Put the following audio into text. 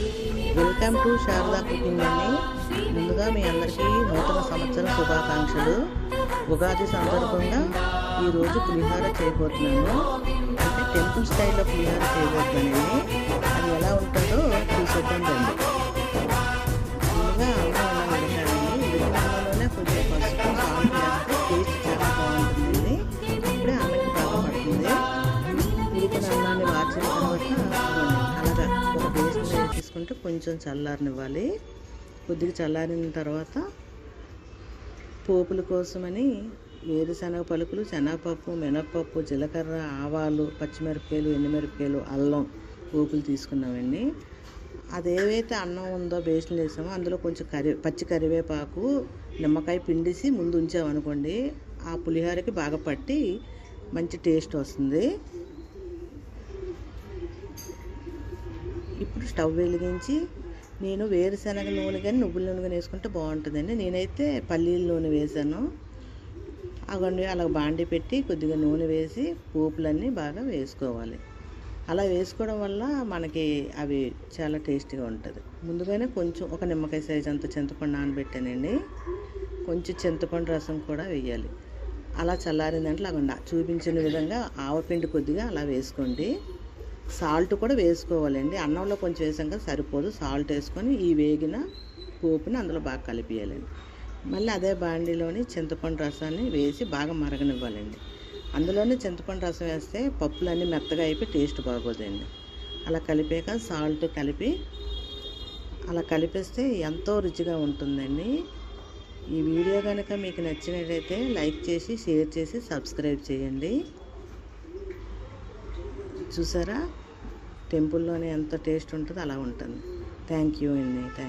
Welcome to Sharada cooking అండి. ముందుగా మీ అందరికీ నూతన సంవత్సర శుభాకాంక్షలు. ఉగాది సందర్భంగా ఈరోజు పులిహోర చేయబోతున్నాను. అంటే టెంపుల్ స్టైల్లో పులిహోర చేయబోతున్నానండి. అది ఎలా ఉంటుందో చూసేద్దాం రండి. ముందుగా అన్నం ఉడకాలండి. ఉడికిన అన్నంలోనే కొంచెం పసుపు సాల్ట్ వేస్తే టేస్ట్ చాలా బాగుంటుందండి. అప్పుడే అన్నకి బాగా పడుతుంది. ఉడికిన అన్నాన్ని వార్చిన తర్వాత అలాగా ఒక బేస్లో తీసుకుంటే కొంచెం చల్లారనివ్వాలి. కొద్దిగా చల్లారిన తర్వాత పోపుల కోసమని వేరుశనగ పలుకులు, శనగపప్పు, మినప్పప్పు, జీలకర్ర, ఆవాలు, పచ్చిమిరపకాయలు, ఎండుమిరపకాయలు, అల్లం పోపులు తీసుకున్నామండి. అదేవైతే అన్నం ఉందో బేస్లో వేసామో అందులో కొంచెం పచ్చి కరివేపాకు, నిమ్మకాయ పిండిసి ముందు ఉంచామనుకోండి, ఆ పులిహోరకి బాగా పట్టి మంచి టేస్ట్ వస్తుంది. ఇప్పుడు స్టవ్ వెలిగించి నేను వేరుశనగ నూనె కానీ నువ్వుల నూనె కానీ వేసుకుంటే బాగుంటుందండి. నేనైతే పల్లీల నూనె వేసాను. అవండి అలా బాండి పెట్టి కొద్దిగా నూనె వేసి పోపులన్నీ బాగా వేసుకోవాలి. అలా వేసుకోవడం వల్ల మనకి అవి చాలా టేస్టీగా ఉంటుంది. ముందుగానే కొంచెం ఒక నిమ్మకాయ సైజు అంత చింతపండు నానబెట్టానండి. కొంచెం చింతపండు రసం కూడా వేయాలి. అలా చల్లారిందంటే అలా చూపించిన విధంగా ఆవపిండి కొద్దిగా అలా వేసుకోండి. సాల్ట్ కూడా వేసుకోవాలండి. అన్నంలో కొంచెం వేసాం కదా సరిపోదు. సాల్ట్ వేసుకొని ఈ వేగిన పోపుని అందులో బాగా కలిపియాలండి. మళ్ళీ అదే బాండీలోని చింతపండు రసాన్ని వేసి బాగా మరగనివ్వాలండి. అందులోనే చింతపండు రసం వేస్తే పప్పులన్నీ మెత్తగా అయిపోయి టేస్ట్ బాగోదండి. అలా కలిపాక సాల్ట్ కలిపి అలా కలిపేస్తే ఎంతో రుచిగా ఉంటుందండి. ఈ వీడియో కనుక మీకు నచ్చినట్లయితే లైక్ చేసి, షేర్ చేసి, సబ్స్క్రైబ్ చేయండి. చూసారా టెంపుల్లోనే ఎంత టేస్ట్ ఉంటుందో అలా ఉంటుంది. థ్యాంక్ యూ అండి. Thank you.